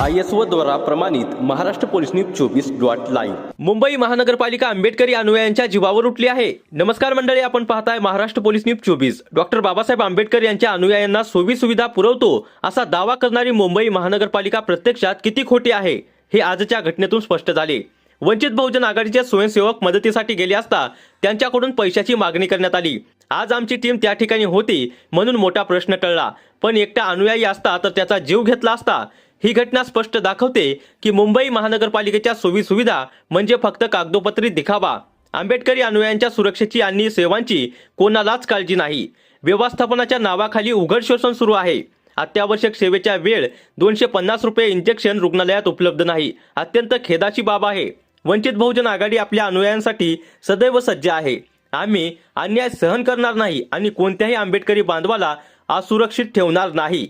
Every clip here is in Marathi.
ISO द्वारा प्रमाणित Maharashtra police news 24.live। Mumbai महानगरपालिका आंबेडकरी अनुयायांच्या जीवावर उठली आहे। नमस्कार मंडळी, आपण पाहताय Maharashtra police news 24। Doctor Babasaheb Ambedkar यांच्या अनुयायांना सोयी सुविधा पुरवतो असा दावा करणारी मुंबई महानगरपालिका प्रत्यक्षात किती खोटी आहे हे आजच्या घटनेतून स्पष्ट झाले। वंचित बहुजन आघाडीचे स्वयंसेवक मदतीसाठी गेले असता त्यांच्याकडून पैशाची मागणी करण्यात आली। आज आमची टीम त्या ठिकाणी होती म्हणून मोठा प्रश्न टळला, पण एकटा अनुयायी असता तर त्याचा जीव घेतला असता। ही घटना स्पष्ट दाखवते की मुंबई महानगरपालिकेच्या सोयी सुविधा म्हणजे फक्त कागदोपत्री दिखावा। आंबेडकरी अनुयायांच्या सुरक्षेची आणि सेवांची कोणालाच काळजी नाही। व्यवस्थापनाच्या नावाखाली उघड शोषण सुरू आहे। अत्यावश्यक सेवेच्या वेळ 250 रुपये इंजेक्शन रुग्णालयात उपलब्ध नाही। अत्यंत खेदाची बाब आहे। वंचित बहुजन आघाडी आपल्या अनुयायांसाठी सदैव सज्ज आहे। आम्ही अन्याय सहन करणार नाही आणि कोणत्याही आंबेडकरी बांधवाला असुरक्षित ठेवणार नाही।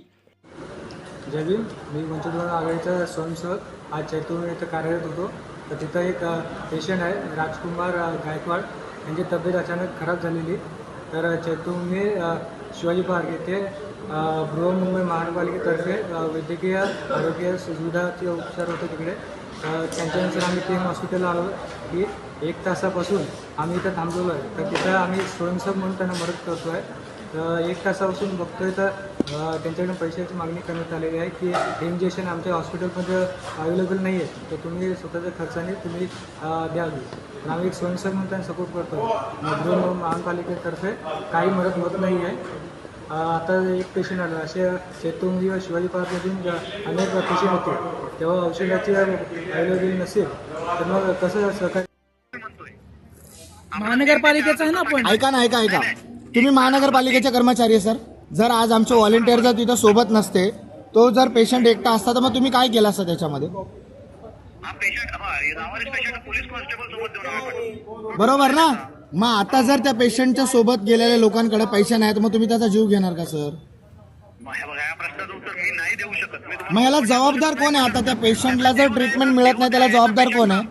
जय भीम। मी वंचित बहुजन आघाडीचा स्वयंसेवक आज चैतन्य येथे कार्यरत होतो। तर तिथं एक पेशंट आहे राजकुमार गायकवाड, यांची तब्येत अचानक खराब झालेली। तर चैतन्य शिवाजी पार्क येथे बृहन्मुंबई महानगरपालिकेतर्फे वैद्यकीय आरोग्य सुविधाचे उपचार होते तिकडे। त्यांच्यानुसार आम्ही टीम हॉस्पिटलला आलो की 1 तासापासून आम्ही इथं थांबलेलो आहे। तर तिथं आम्ही स्वयंसेवक म्हणून त्यांना मदत करतो आहे। तर 1 तासापासून बघतोय तर त्यांच्याकडून पैशाची मागणी करण्यात आलेली आहे की इंजेक्शन आमच्या हॉस्पिटलमध्ये अवेलेबल नाही आहे, तर तुम्ही स्वतःच्या खर्चाने तुम्ही द्यावी। तर आम्ही एक स्वयंसेवक म्हणून त्यांना सपोर्ट करतो। बृहन्मुंबई महानगरपालिकेतर्फे काही मदत होत नाही आहे। आता एक पेशंट आला, असे चैतन्य व शिवाजी पार्कमधून अनेक पेशंट होते, तेव्हा औषधाची अवेलेबल नसेल तर मग कसं सरकार महानगरपालिकेचं आहे ना आपण। ऐका तुम्ही महानगरपालिकेचे कर्मचारी आहे सर। जर आज आमचे व्हॉलेंटियर जर तिथं सोबत नसते, तो जर पेशंट एकटा असता तर मग तुम्ही काय केलं असतं त्याच्यामध्ये? बरोबर ना? मग आता जर त्या पेशंटच्या सोबत गेलेल्या लोकांकडे पैसे नाही तर मग तुम्ही त्याचा जीव घेणार का सर? मग याला जबाबदार कोण आहे? आता त्या पेशंटला जर ट्रीटमेंट मिळत नाही त्याला जबाबदार कोण आहे?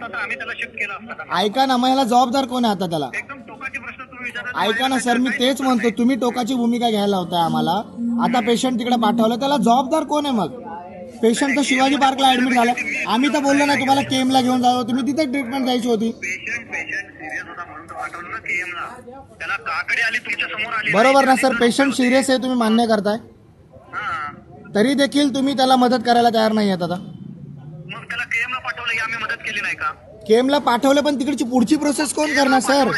ऐका ना, मग याला जबाबदार कोण आहे आता त्याला? ऐका ना सर, मी तेच म्हणतो, तुम्ही टोकाची भूमिका घ्यायला होता आम्हाला। आता पेशंट तिकडे पाठवलं, त्याला जबाबदार कोण आहे? मग पेशंट तर शिवाजी पार्कला ऍडमिट झाला, आम्ही तर बोललो नाही तुम्हाला केमला घेऊन जावं, तुम्ही तिथे ट्रीटमेंट द्यायची होती। बरोबर ना सर, पेशंट सिरियस आहे तुम्ही मान्य करताय, तरी देखील तुम्ही त्याला मदत करायला तयार नाही आहेत। आता केमला पाठवलं, पण तिकडची पुढची प्रोसेस कोण करणार सर?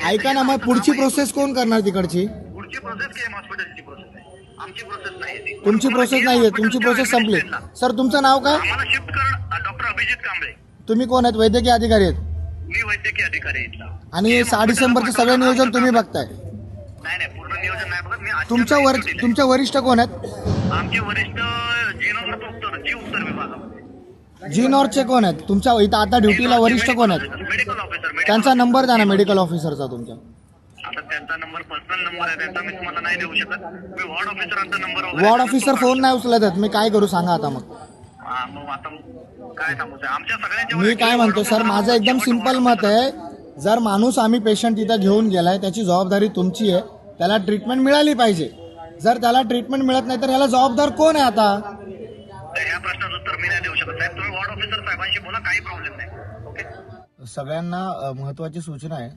ऐका ना, मग पुढची प्रोसेस कोण करणार तिकडची? तुमची प्रोसेस नाहीये, तुमची प्रोसेस संपली। सर तुमचं नाव काय? डॉक्टर अभिजित कांबळे। तुम्ही कोण आहेत? वैद्यकीय अधिकारी आहेत? मी वैद्यकीय अधिकारी आहे। आणि 6 डिसेंबरचे सगळे नियोजन तुम्ही बघताय? नाही, पूर्ण नियोजन नाही बघत मी। तुमच्या वरिष्ठ कोण आहेत? आमचे वरिष्ठ जी उत्तर विभागामध्ये। जी नॉर्थचे कोण आहेत तुमच्या इथं आता ड्युटीला? वरिष्ठ कोण आहेत? Medical officer. त्यांचा नंबर द्या ना मेडिकल ऑफिसरचा तुमच्या। आता त्यांचा नंबर पर्सनल नंबर आहे, त्यांचा मी तुम्हाला नाही देऊ शकत। मी वॉर्ड ऑफिसरांचा नंबर वॉर्ड ऑफिसर फोन नाही उचलत आहेत, मी काय करू सांगा आता? मग आता काय सांगू आमच्या सगळ्यांच्या। मी काय म्हणतो सर, माझं एकदम सिंपल मत आहे, जर माणूस आम्ही पेशंट तिथं घेऊन गेलाय त्याची जबाबदारी तुमची आहे, त्याला ट्रीटमेंट मिळाली पाहिजे। जर त्याला ट्रीटमेंट मिळत नाही तर ह्याला जबाबदार कोण आहे? आता या प्रश्नाचं उत्तर मी नाही देऊ शकत साहेब, तुम्ही वॉर्ड ऑफिसर साहेबांशी बोला, काही प्रॉब्लेम नाही। ओके। सगळ्यांना महत्वाची सूचना आहे,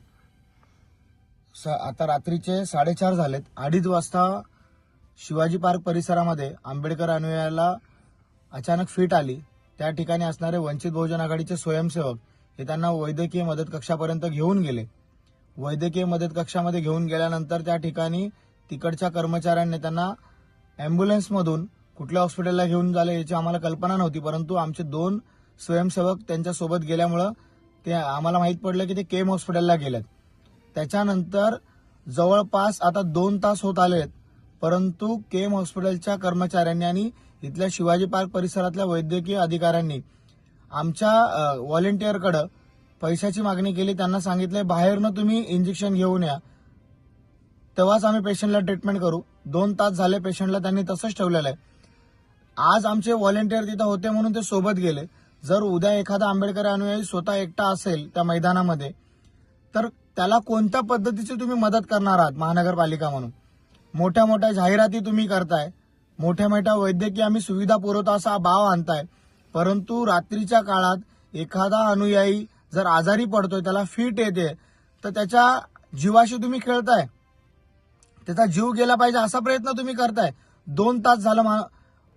आता रात्रीचे 4:30 झालेत। 2:30 वाजता शिवाजी पार्क परिसरामध्ये आंबेडकर अनुयायाला अचानक फिट आली। त्या ठिकाणी असणारे वंचित बहुजन आघाडीचे स्वयंसेवक हे त्यांना वैद्यकीय मदत कक्षापर्यंत घेऊन गेले। वैद्यकीय मदत कक्षामध्ये घेऊन गेल्यानंतर त्या ठिकाणी तिकडच्या कर्मचाऱ्यांनी त्यांना अँब्युलन्समधून कुठल्या हॉस्पिटलला घेऊन झाले याची आम्हाला कल्पना नव्हती, परंतु आमचे 2 स्वयंसेवक त्यांच्या सोबत गेल्यामुळं ते आम्हाला माहीत पडलं की ते केम हॉस्पिटलला गेलेत। त्याच्यानंतर जवळपास आता 2 तास होत आलेत, परंतु केम हॉस्पिटलच्या कर्मचाऱ्यांनी आणि इथल्या शिवाजी पार्क परिसरातल्या वैद्यकीय अधिकाऱ्यांनी आमच्या व्हॉलेंटियरकडं पैशाची मागणी केली। त्यांना सांगितलंय बाहेरनं तुम्ही इंजेक्शन घेऊन या, तेव्हाच आम्ही पेशंटला ट्रीटमेंट करू। 2 तास झाले पेशंटला त्यांनी तसंच ठेवलेलं आहे। आज आमचे व्हॉलेंटियर तिथं होते म्हणून ते सोबत गेले। जर उद्या एखादा आंबेडकर अनुयायी स्वतः एकटा असेल त्या मैदानामध्ये तर त्याला कोणत्या पद्धतीची तुम्ही मदत करणार आहात महानगरपालिका म्हणून? मोठ्या मोठ्या जाहिराती तुम्ही करताय, मोठ्या मोठ्या वैद्यकीय आम्ही सुविधा पुरवतो असा भाव आणताय, परंतु रात्रीच्या काळात एखादा अनुयायी जर आजारी पडतोय, त्याला फिट येते, तर त्याच्या जीवाशी तुम्ही खेळताय, त्याचा जीव गेला पाहिजे असा प्रयत्न तुम्ही करताय. 2 तास झालं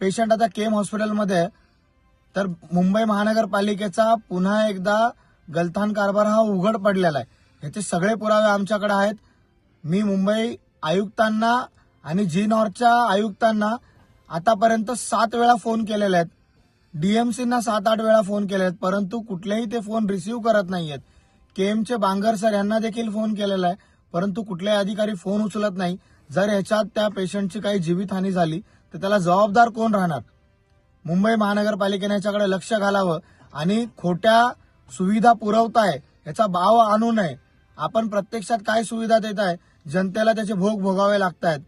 पेशंट आता केम हॉस्पिटलमध्ये आहे. तर मुंबई महानगरपालिकेचा पुन्हा एकदा गलथान कारभार हा उघड पडलेला आहे. याचे सगळे पुरावे आमच्याकडे आहेत. मी मुंबई आयुक्तांना आणि जी.नॉर्थच्या आयुक्तांना आतापर्यंत 7 वेळा फोन केलेले आहेत. डीएमसींना 7-8 वेळा फोन केले आहेत, परंतु कुठलेही ते फोन रिसीव्ह करत नाहीयेत. केएमचे बांगर सर यांना देखील फोन केलेला आहे, परंतु कुठलेही अधिकारी फोन उचलत नाही. जर ह्याच्यात त्या पेशंटची काही जीवितहानी झाली तर त्याला जबाबदार कोण राहणार? मुंबई महानगरपालिकेने याच्याकडे लक्ष घालावं आणि खोट्या सुविधा पुरवताय याचा भाव आणू नये. आपण प्रत्यक्षात काय सुविधा देत आहे, जनतेला त्याचे भोग भोगावे लागतायत.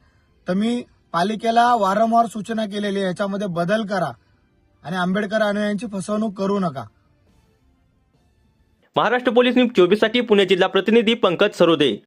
तर मी पालिकेला वारंवार सूचना केलेली आहे, याच्यामध्ये बदल करा आणि आंबेडकर अनुयायांची फसवणूक करू नका. महाराष्ट्र पोलीस न्यूज 24 साठी पुणे जिल्हा प्रतिनिधी पंकज सरोदे.